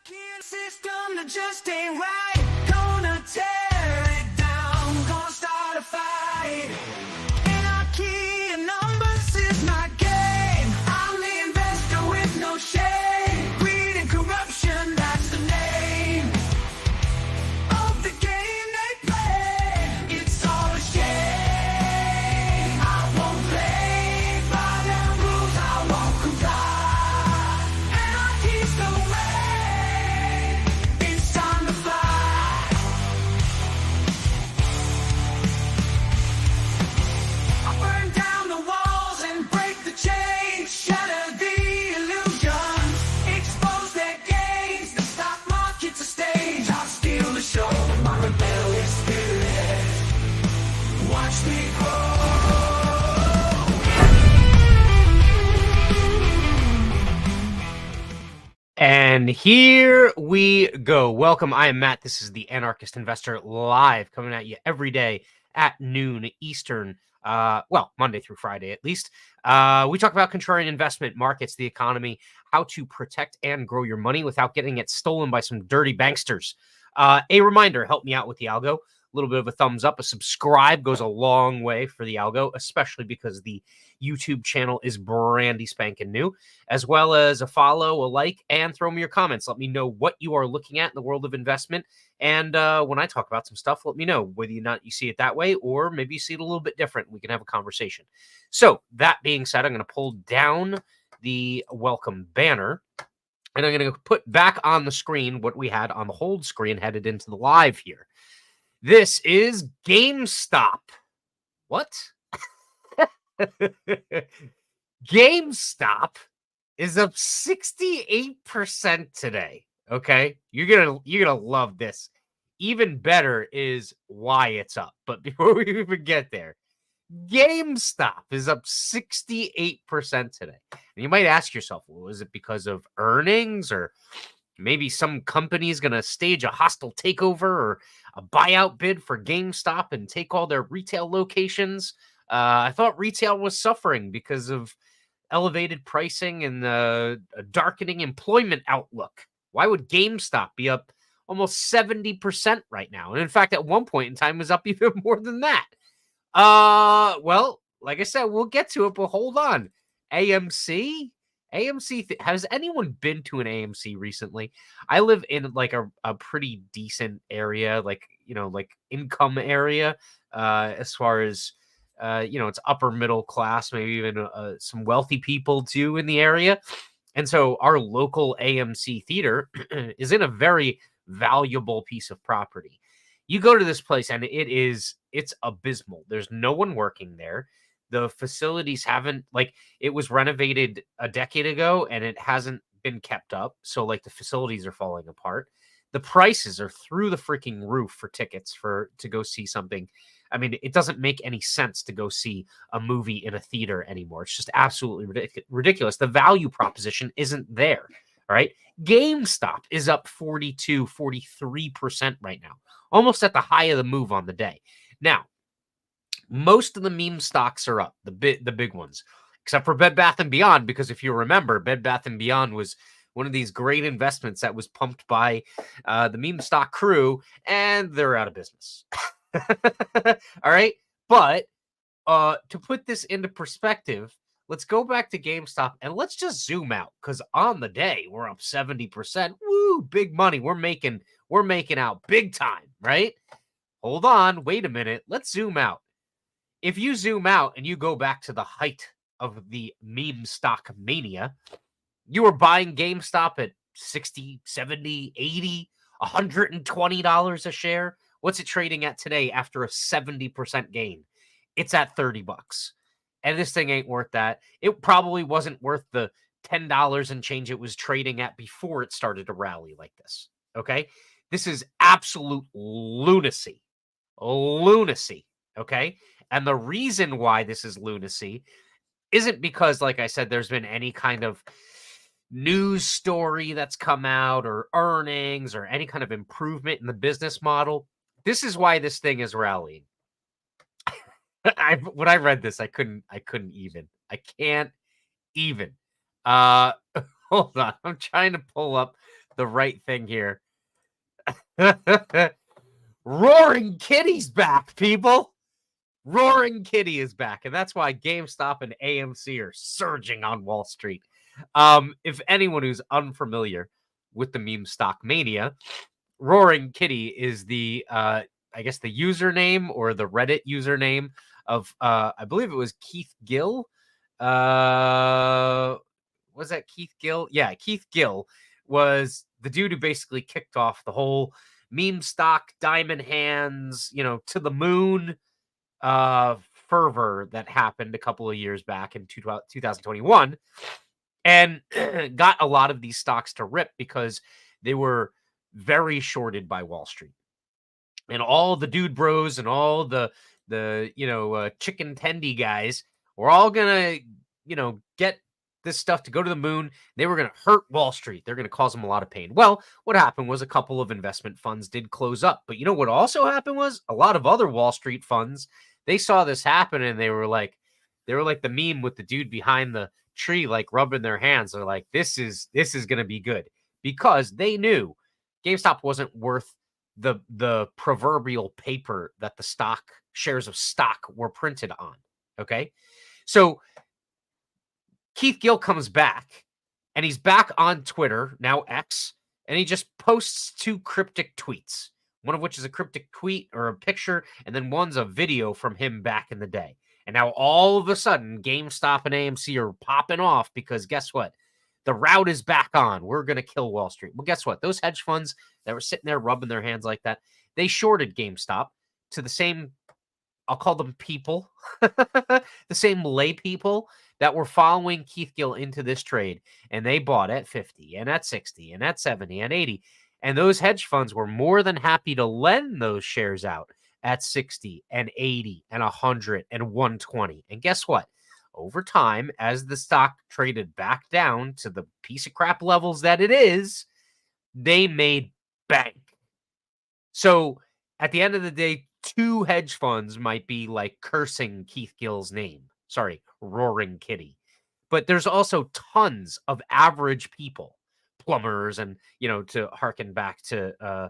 System that just ain't right. Gonna tear it down. Gonna start a fight. Anarchy and numbers is my game. I'm the investor with no shame. Greed and corruption, that's the name of the game they play. It's all a shame. I won't play by their rules. I won't comply. Anarchy's the way. It's time to fly. I burn down the walls and break the chains, shatter the illusions, expose their games. The stock market's a stage. I'll steal the show with my rebellious spirit. Watch me grow. And here we go. Welcome. I am Matt. This is the Anarchist Investor live, coming at you every day at noon Eastern. Monday through Friday at least. We talk about contrarian investment, markets, the economy, how to protect and grow your money without getting it stolen by some dirty banksters. A reminder, help me out with the algo. A little bit of a thumbs up, a subscribe goes a long way for the algo, especially because the YouTube channel is brandy spanking new, as well as a follow, a like, and throw me your comments. Let me know what you are looking at in the world of investment. And when I talk about some stuff, let me know whether or not you see it that way, or maybe you see it a little bit different. We can have a conversation. So that being said, I'm going to pull down the welcome banner, and I'm going to put back on the screen what we had on the hold screen headed into the live here. This is GameStop. What? GameStop is up 68% today. Okay, you're gonna love this. Even better is why it's up. But before we even get there, GameStop is up 68% today. And you might ask yourself, well, is it because of earnings, or maybe some company is going to stage a hostile takeover or a buyout bid for GameStop and take all their retail locations? I thought retail was suffering because of elevated pricing and a darkening employment outlook. Why would GameStop be up almost 70% right now? And in fact, at one point in time, it was up even more than that. Well, like I said, we'll get to it, but hold on. AMC, has anyone been to an AMC recently? I live in like a pretty decent area, like income area, as far as it's upper middle class, maybe even some wealthy people too in the area. And so our local AMC theater is in a very valuable piece of property. You go to this place and it's abysmal. There's no one working there. The facilities haven't, it was renovated a decade ago and it hasn't been kept up. So the facilities are falling apart. The prices are through the freaking roof for tickets to go see something. I mean, it doesn't make any sense to go see a movie in a theater anymore. It's just absolutely ridiculous. The value proposition isn't there. All right. GameStop is up 43% right now, almost at the high of the move on the day. Now, most of the meme stocks are up, the big ones, except for Bed Bath & Beyond, because if you remember, Bed Bath & Beyond was one of these great investments that was pumped by the meme stock crew, and they're out of business. All right. But to put this into perspective, let's go back to GameStop and let's just zoom out, because on the day we're up 70%. Woo, big money. We're making out big time, right? Hold on, wait a minute. Let's zoom out. If you zoom out and you go back to the height of the meme stock mania, you were buying GameStop at 60, 70, 80, $120 a share. What's it trading at today after a 70% gain? It's at $30. And this thing ain't worth that. It probably wasn't worth the $10 and change it was trading at before it started to rally like this. Okay? This is absolute lunacy. Lunacy. Okay? And the reason why this is lunacy isn't because, like I said, there's been any kind of news story that's come out or earnings or any kind of improvement in the business model. This is why this thing is rallying. When I read this, I couldn't even. I can't even. Hold on. I'm trying to pull up the right thing here. Roaring Kitty's back, people. Roaring Kitty is back, and that's why GameStop and AMC are surging on Wall Street. If anyone who's unfamiliar with the meme stock mania, Roaring Kitty is the I guess the username or the Reddit username of I believe it was Keith Gill. Was that Keith Gill? Yeah, Keith Gill was the dude who basically kicked off the whole meme stock, diamond hands, to the moon fervor that happened a couple of years back in 2021, and got a lot of these stocks to rip because they were very shorted by Wall Street. And all the dude bros and all the chicken tendy guys were all gonna get this stuff to go to the moon. They were gonna hurt Wall Street. They're gonna cause them a lot of pain. Well, what happened was a couple of investment funds did close up, but you know what also happened was a lot of other Wall Street funds, they saw this happen and they were like the meme with the dude behind the tree, like rubbing their hands. They're like, this is gonna be good, because they knew GameStop wasn't worth the proverbial paper that the shares of stock were printed on. Okay. So Keith Gill comes back, and he's back on Twitter, now X, and he just posts 2 cryptic tweets, one of which is a cryptic tweet or a picture, and then one's a video from him back in the day. And now all of a sudden, GameStop and AMC are popping off because guess what? The route is back on. We're going to kill Wall Street. Well, guess what? Those hedge funds that were sitting there rubbing their hands like that, they shorted GameStop to the same, I'll call them people, the same lay people that were following Keith Gill into this trade. And they bought at 50 and at 60 and at 70 and 80. And those hedge funds were more than happy to lend those shares out at 60 and 80 and 100 and 120. And guess what? Over time, as the stock traded back down to the piece of crap levels that it is, they made bank. So at the end of the day, 2 hedge funds might be like cursing Keith Gill's name. Sorry, Roaring Kitty. But there's also tons of average people, plumbers, and, to harken back to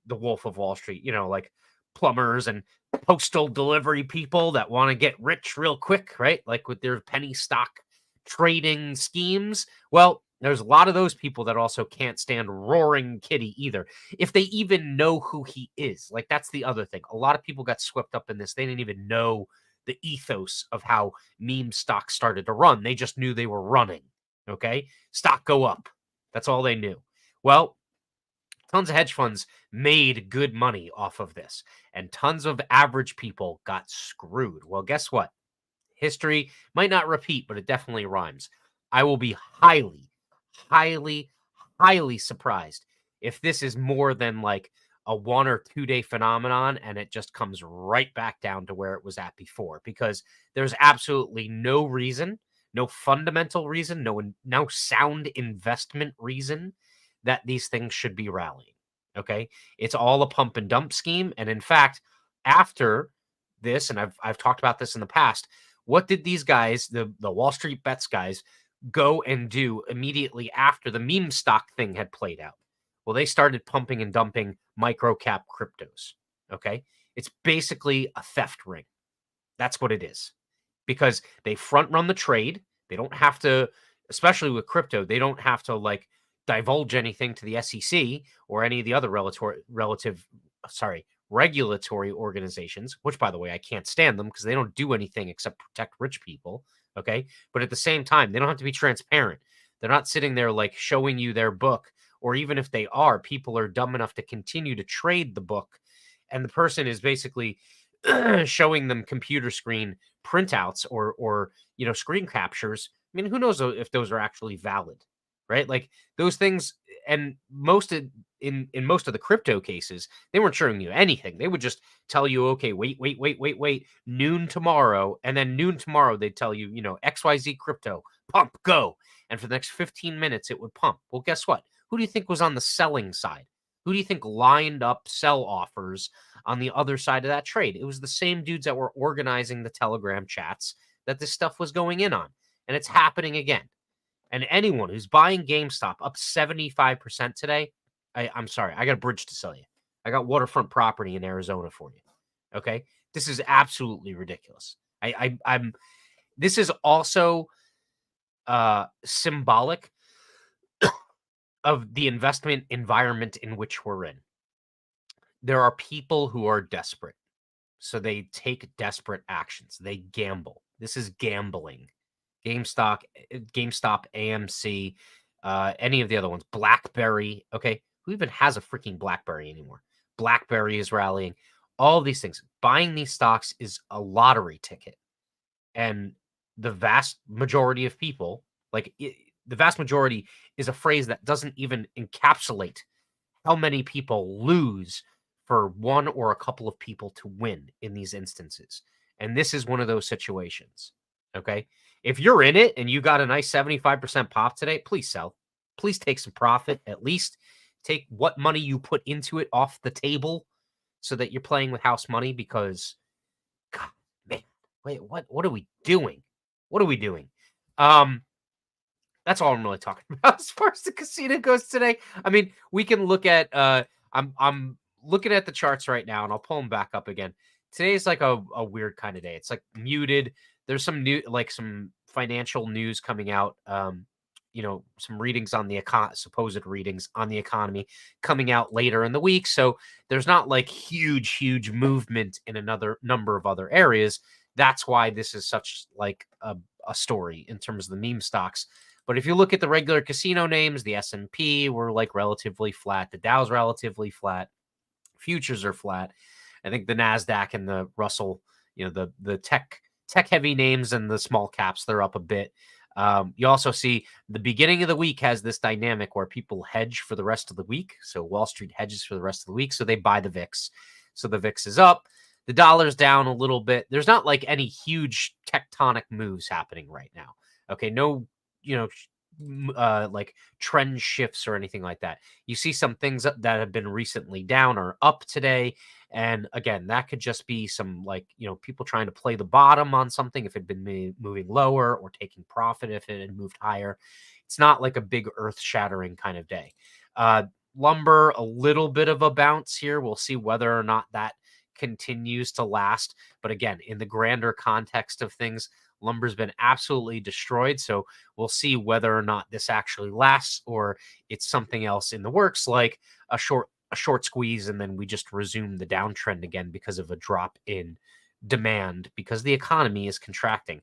the Wolf of Wall Street, like plumbers and postal delivery people that want to get rich real quick, right? Like with their penny stock trading schemes. Well, there's a lot of those people that also can't stand Roaring Kitty either, if they even know who he is. Like, that's the other thing. A lot of people got swept up in this. They didn't even know the ethos of how meme stocks started to run. They just knew they were running. Okay. Stock go up. That's all they knew. Well, tons of hedge funds made good money off of this, and tons of average people got screwed. Well, guess what? History might not repeat, but it definitely rhymes. I will be highly, highly, highly surprised if this is more than like a 1 or 2 day phenomenon and it just comes right back down to where it was at before, because there's absolutely no reason, no fundamental reason, no sound investment reason that these things should be rallying. Okay. It's all a pump and dump scheme. And in fact, after this, and I've talked about this in the past, what did these guys, the Wall Street Bets guys, go and do immediately after the meme stock thing had played out? Well, they started pumping and dumping micro cap cryptos. Okay. It's basically a theft ring. That's what it is, because they front run the trade. They don't have to, especially with crypto, they don't have to like divulge anything to the SEC or any of the other regulatory organizations, which, by the way, I can't stand them because they don't do anything except protect rich people. Okay. But at the same time, they don't have to be transparent. They're not sitting there like showing you their book, or even if they are, people are dumb enough to continue to trade the book. And the person is basically showing them computer screen printouts or screen captures. I mean, who knows if those are actually valid, right? Like those things. And in most of the crypto cases, they weren't showing you anything. They would just tell you, okay, wait, noon tomorrow. And then noon tomorrow, they'd tell you, XYZ crypto, pump, go. And for the next 15 minutes, it would pump. Well, guess what? Who do you think was on the selling side? Who do you think lined up sell offers on the other side of that trade? It was the same dudes that were organizing the Telegram chats that this stuff was going in on. And it's happening again. And anyone who's buying GameStop up 75% today, I'm sorry, I got a bridge to sell you. I got waterfront property in Arizona for you. Okay, this is absolutely ridiculous. I'm. This is also symbolic of the investment environment in which we're in. There are people who are desperate, so they take desperate actions. They gamble. This is gambling. GameStop, AMC, any of the other ones, BlackBerry. Okay, who even has a freaking BlackBerry anymore? BlackBerry is rallying. All these things. Buying these stocks is a lottery ticket, and the vast majority of people, the vast majority, is a phrase that doesn't even encapsulate how many people lose for one or a couple of people to win in these instances. And this is one of those situations. Okay. If you're in it and you got a nice 75% pop today, please sell. Please take some profit. At least take what money you put into it off the table so that you're playing with house money, because God, man, wait, what are we doing? What are we doing? That's all I'm really talking about as far as the casino goes today. I mean, we can look at I'm looking at the charts right now, and I'll pull them back up again. Today's like a weird kind of day. It's like muted. There's some new, like some financial news coming out. Some readings on the supposed readings on the economy coming out later in the week. So there's not like huge movement in another number of other areas. That's why this is such like a story in terms of the meme stocks. But if you look at the regular casino names, the S&P were like relatively flat. The Dow's relatively flat. Futures are flat. I think the NASDAQ and the Russell, the tech heavy names and the small caps, they're up a bit. You also see the beginning of the week has this dynamic where people hedge for the rest of the week. So Wall Street hedges for the rest of the week. So they buy the VIX. So the VIX is up. The dollar's down a little bit. There's not like any huge tectonic moves happening right now. Okay. No, like trend shifts or anything like that. You see some things that have been recently down or up today. And again, that could just be some people trying to play the bottom on something if it had been moving lower, or taking profit if it had moved higher. It's not like a big earth shattering kind of day. Lumber, a little bit of a bounce here. We'll see whether or not that continues to last. But again, in the grander context of things, lumber's been absolutely destroyed. So we'll see whether or not this actually lasts, or it's something else in the works, like a short squeeze, and then we just resume the downtrend again because of a drop in demand because the economy is contracting.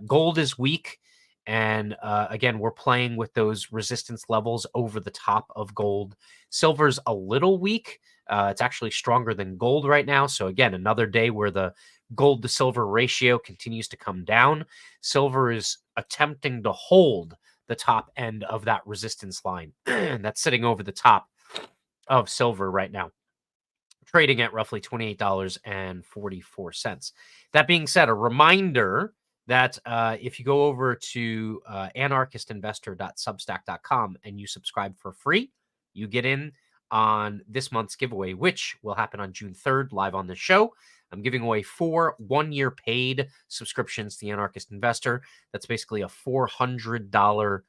Gold is weak. And again, we're playing with those resistance levels over the top of gold. Silver's a little weak. It's actually stronger than gold right now. So again, another day where the gold to silver ratio continues to come down. Silver is attempting to hold the top end of that resistance line. That's sitting over the top of silver right now, trading at roughly $28.44. That being said, a reminder that if you go over to anarchistinvestor.substack.com and you subscribe for free, you get in on this month's giveaway, which will happen on June 3rd, live on the show. I'm giving away 4 one-year paid subscriptions to the Anarchist Investor. That's basically a $400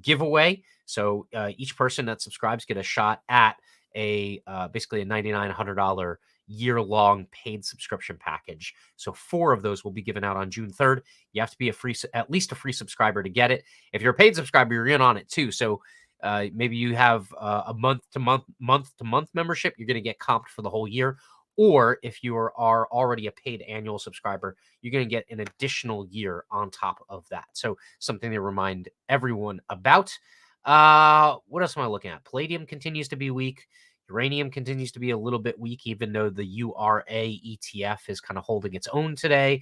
giveaway. So each person that subscribes get a shot at basically a $9,900 year-long paid subscription package. So 4 of those will be given out on June 3rd. You have to be at least a free subscriber to get it. If you're a paid subscriber, you're in on it too. So maybe you have a month-to-month membership, you're going to get comped for the whole year. Or if you are already a paid annual subscriber, you're going to get an additional year on top of that. So something to remind everyone about. What else am I looking at? Palladium continues to be weak. Uranium continues to be a little bit weak, even though the URA ETF is kind of holding its own today.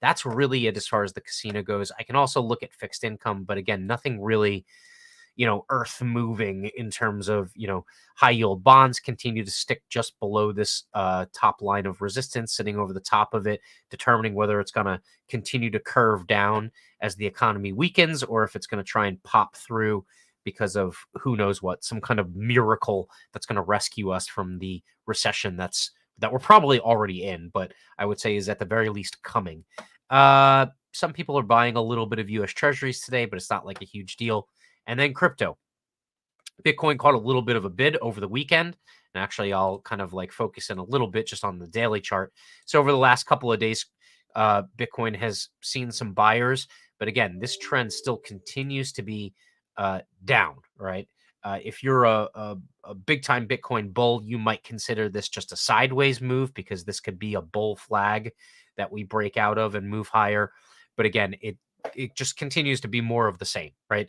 That's really it as far as the casino goes. I can also look at fixed income, but again, nothing really, earth moving in terms of, high yield bonds continue to stick just below this top line of resistance, sitting over the top of it, determining whether it's going to continue to curve down as the economy weakens, or if it's going to try and pop through because of who knows what, some kind of miracle that's going to rescue us from the recession that we're probably already in, but I would say is at the very least coming. some people are buying a little bit of US Treasuries today, but it's not like a huge deal. And then crypto. Bitcoin caught a little bit of a bid over the weekend. And actually, I'll kind of like focus in a little bit just on the daily chart. So over the last couple of days, Bitcoin has seen some buyers. But again, this trend still continues to be down, right? If you're a big time Bitcoin bull, you might consider this just a sideways move because this could be a bull flag that we break out of and move higher. But again, it just continues to be more of the same, right?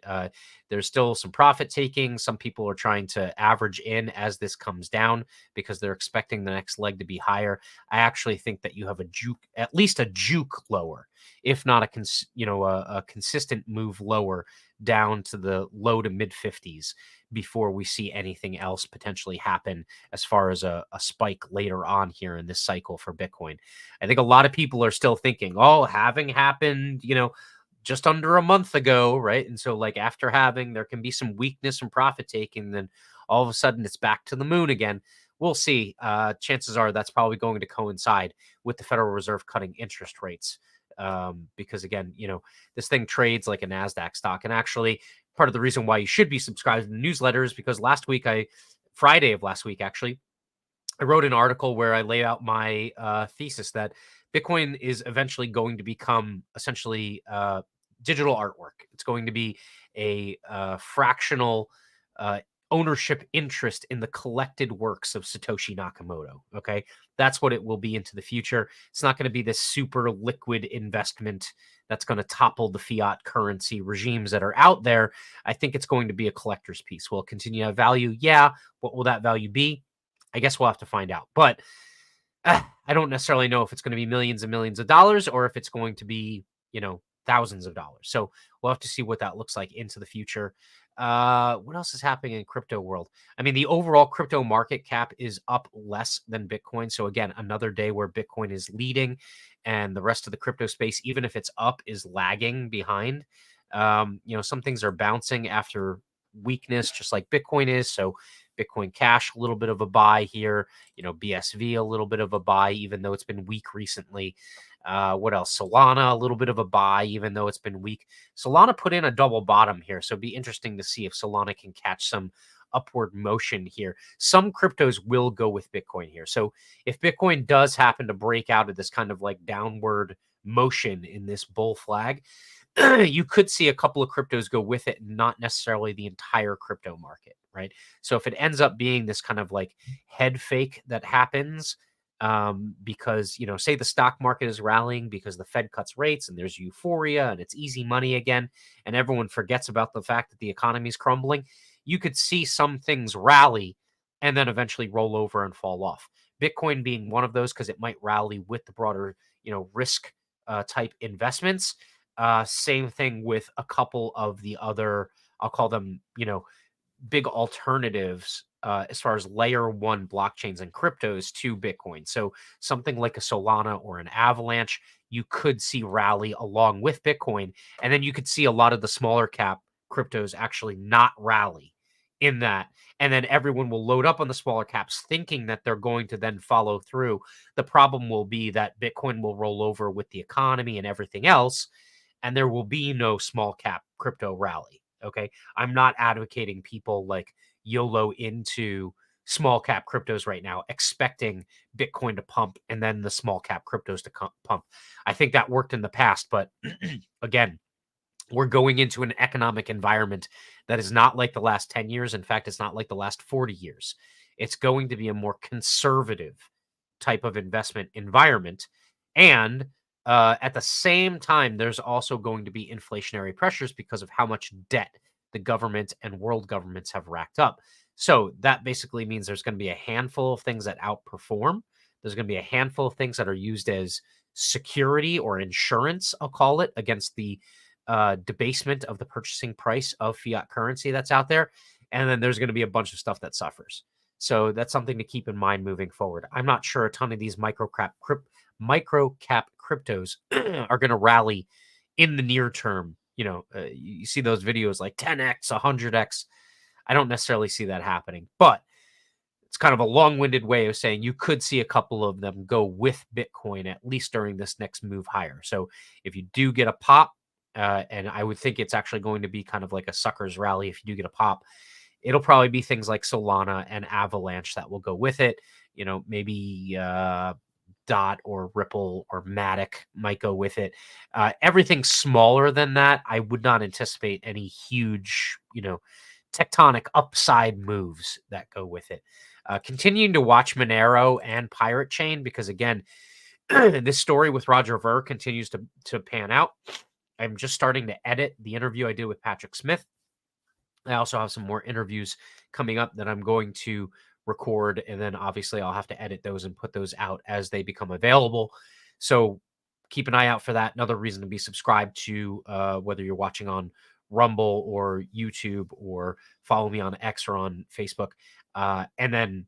There's still some profit taking. Some people are trying to average in as this comes down because they're expecting the next leg to be higher. I actually think that you have a juke, at least a juke lower, if not a consistent move lower down to the low to mid 50s before we see anything else potentially happen as far as a spike later on here in this cycle for Bitcoin. I think a lot of people are still thinking, oh, having happened, just under a month ago, right? And so, like, after having, there can be some weakness and profit taking, then all of a sudden it's back to the moon again. We'll see. Chances are that's probably going to coincide with the Federal Reserve cutting interest rates. Because again, this thing trades like a NASDAQ stock. And actually, part of the reason why you should be subscribed to the newsletter is because Friday of last week, actually, I wrote an article where I lay out my thesis that Bitcoin is eventually going to become essentially digital artwork. It's going to be a fractional uh, ownership interest in the collected works of Satoshi Nakamoto. Okay. That's what it will be into the future. It's not going to be this super liquid investment that's going to topple the fiat currency regimes that are out there. I think it's going to be a collector's piece. Will it continue to have value? Yeah. What will that value be? I guess we'll have to find out. But I don't necessarily know if it's going to be millions and millions of dollars or if it's going to be, thousands of dollars. So we'll have to see what that looks like into the future. What else is happening in crypto world? I mean, the overall crypto market cap is up less than Bitcoin. So again, another day where Bitcoin is leading and the rest of the crypto space, even if it's up, is lagging behind. Some things are bouncing after weakness, just like Bitcoin is. So Bitcoin Cash, a little bit of a buy here. BSV, a little bit of a buy, even though it's been weak recently. What else? Solana, a little bit of a buy, even though it's been weak. Solana put in a double bottom here, so it'd be interesting to see if Solana can catch some upward motion here. Some cryptos will go with Bitcoin here. So if Bitcoin does happen to break out of this kind of like downward motion in this bull flag, you could see a couple of cryptos go with it, not necessarily the entire crypto market, right? So if it ends up being this kind of like head fake that happens, because say the stock market is rallying because the Fed cuts rates and there's euphoria and it's easy money again, and everyone forgets about the fact that the economy is crumbling, you could see some things rally and then eventually roll over and fall off. Bitcoin being one of those because it might rally with the broader risk type investments. Same thing with a couple of the other, I'll call them, big alternatives as far as layer one blockchains and cryptos to Bitcoin. So something like a Solana or an Avalanche, you could see rally along with Bitcoin. And then you could see a lot of the smaller cap cryptos actually not rally in that. And then everyone will load up on the smaller caps thinking that they're going to then follow through. The problem will be that Bitcoin will roll over with the economy and everything else, and there will be no small cap crypto rally. Okay. I'm not advocating people like YOLO into small cap cryptos right now, expecting Bitcoin to pump and then the small cap cryptos to pump. I think that worked in the past, but again, we're going into an economic environment that is not like the last 10 years. In fact, it's not like the last 40 years. It's going to be a more conservative type of investment environment. And at the same time, there's also going to be inflationary pressures because of how much debt the government and world governments have racked up. So that basically means there's going to be a handful of things that outperform. There's going to be a handful of things that are used as security or insurance, I'll call it, against the debasement of the purchasing price of fiat currency that's out there. And then there's going to be a bunch of stuff that suffers. So that's something to keep in mind moving forward. I'm not sure a ton of these micro cap cryptos are going to rally in the near term. You see those videos like 10x, 100x. I don't necessarily see that happening, but it's kind of a long-winded way of saying you could see a couple of them go with Bitcoin, at least during this next move higher. So if you do get a pop, and I would think it's actually going to be kind of like a sucker's rally if you do get a pop, it'll probably be things like Solana and Avalanche that will go with it. Maybe Dot or Ripple or Matic might go with it. Everything smaller than that, I would not anticipate any huge, tectonic upside moves that go with it. Continuing to watch Monero and Pirate Chain because, again, this story with Roger Ver continues to pan out. I'm just starting to edit the interview I did with Patrick Smith. I also have some more interviews coming up that I'm going to record, and then obviously I'll have to edit those and put those out as they become available. So keep an eye out for that. Another reason to be subscribed to, whether you're watching on Rumble or YouTube, or follow me on X or on Facebook. And then,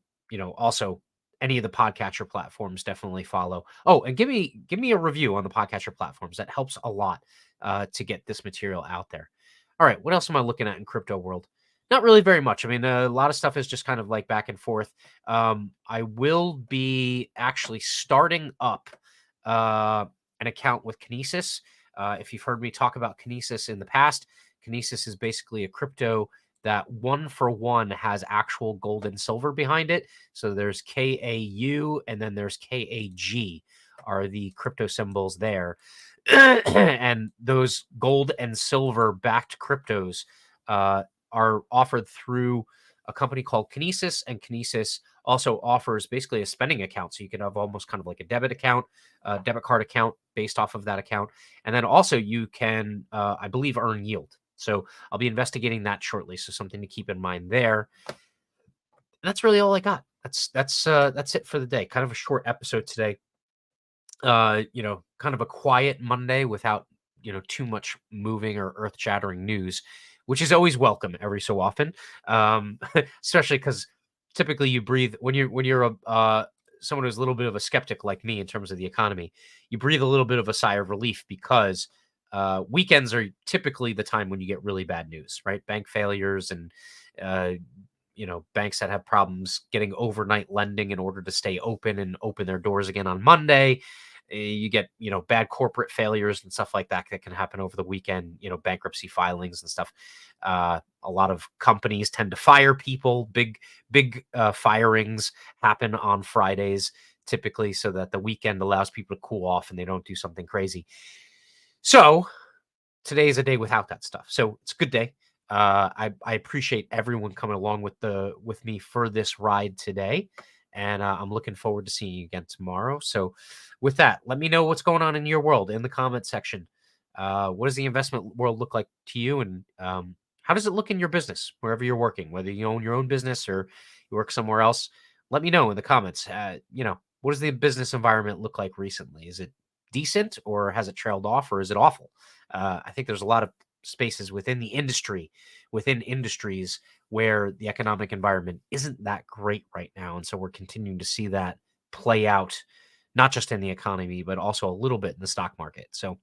also any of the podcatcher platforms, definitely follow. Oh, and give me a review on the podcatcher platforms. That helps a lot to get this material out there. All right, what else am I looking at in crypto world? Not really very much. I mean, a lot of stuff is just kind of like back and forth. I will be actually starting up an account with Kinesis. If you've heard me talk about Kinesis in the past, Kinesis is basically a crypto that 1-for-1 has actual gold and silver behind it. So there's KAU and then there's KAG are the crypto symbols there. And those gold and silver backed cryptos are offered through a company called Kinesis, and Kinesis also offers basically a spending account. So you can have almost kind of like a debit card account based off of that account. And then also you can, I believe, earn yield. So I'll be investigating that shortly. So something to keep in mind there. And that's really all I got. That's it for the day. Kind of a short episode today. Kind of a quiet Monday without, too much moving or earth-shattering news, which is always welcome every so often. Especially because typically you breathe when you're someone who's a little bit of a skeptic like me in terms of the economy, you breathe a little bit of a sigh of relief because weekends are typically the time when you get really bad news, right? Bank failures and, banks that have problems getting overnight lending in order to stay open and open their doors again on Monday. You get, bad corporate failures and stuff like that can happen over the weekend, bankruptcy filings and stuff. A lot of companies tend to fire people. Big firings happen on Fridays typically so that the weekend allows people to cool off and they don't do something crazy. So today is a day without that stuff. So it's a good day. I appreciate everyone coming along with me for this ride today. And I'm looking forward to seeing you again tomorrow. So with that, let me know what's going on in your world in the comment section. What does the investment world look like to you? And how does it look in your business, wherever you're working, whether you own your own business or you work somewhere else? Let me know in the comments. What does the business environment look like recently? Is it decent, or has it trailed off, or is it awful? I think there's a lot of spaces within industries where the economic environment isn't that great right now. And so we're continuing to see that play out, not just in the economy, but also a little bit in the stock market. So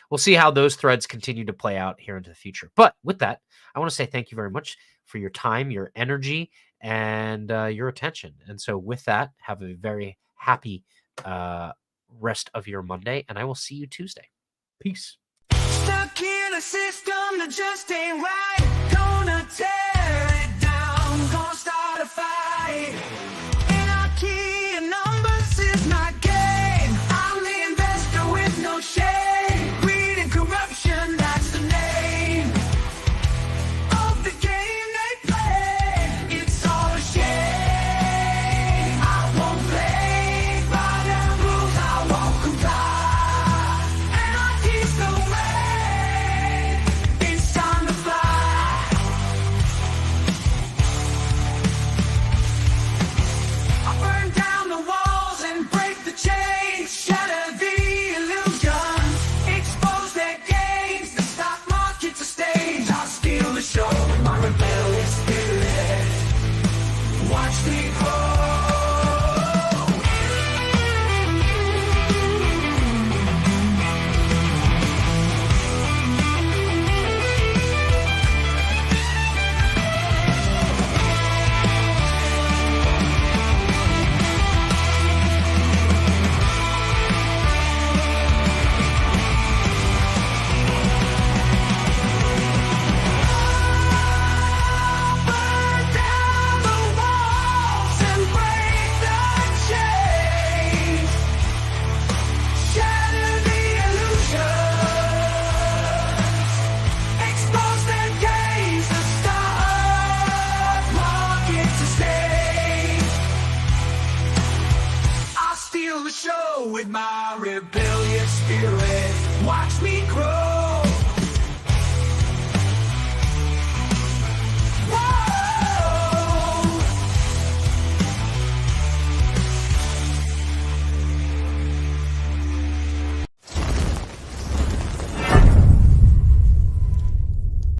we'll see how those threads continue to play out here into the future. But with that, I want to say thank you very much for your time, your energy, and your attention. And so with that, have a very happy rest of your Monday, and I will see you Tuesday. Peace. Stuck in a system that just ain't right. Gonna tear it down, gonna start a fight. Anarchy and numbers is my game. I'm the investor with no shame. Greed and corruption, that's the name of the game they play. It's all a shame. I won't play by their rules, I won't comply. Anarchy's the way. It's time to fly. with my rebellious spirit. Watch me grow.